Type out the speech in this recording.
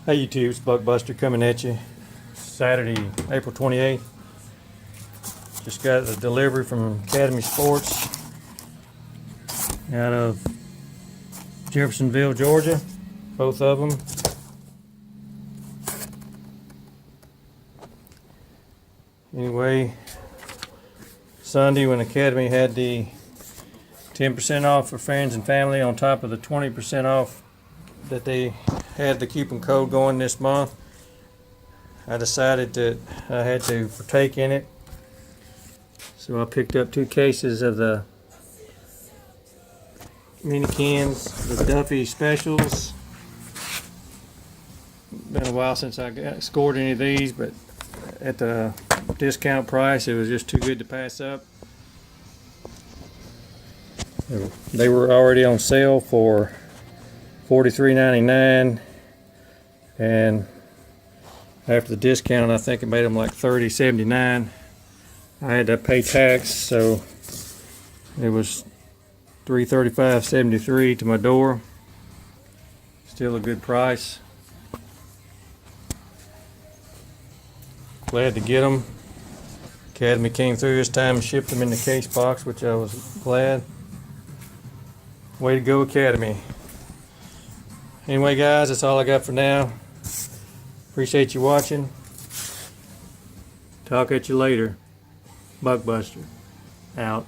Hey YouTube, it's Buckbuster coming at you. Saturday, April 28th. Just got a delivery from Academy Sports out of Jeffersonville, Georgia. Both of them. Anyway, Sunday when Academy had the 10% off for friends and family on top of the 20% off that they had the coupon code going this month, I decided that I had to partake in it. So I picked up 2 cases of the mini cans, the Duffy specials. Been a while since I scored any of these, but at the discount price, it was just too good to pass up. They were already on sale for $43.99, and after the discount, I think it made them like $30.79. I had to pay tax, so it was $335.73 to my door. Still a good price. Glad to get them. Academy came through this time and shipped them in the case box, which I was glad. Way to go, Academy. Anyway, guys, that's all I got for now. Appreciate you watching. Talk at you later. Buckbuster out.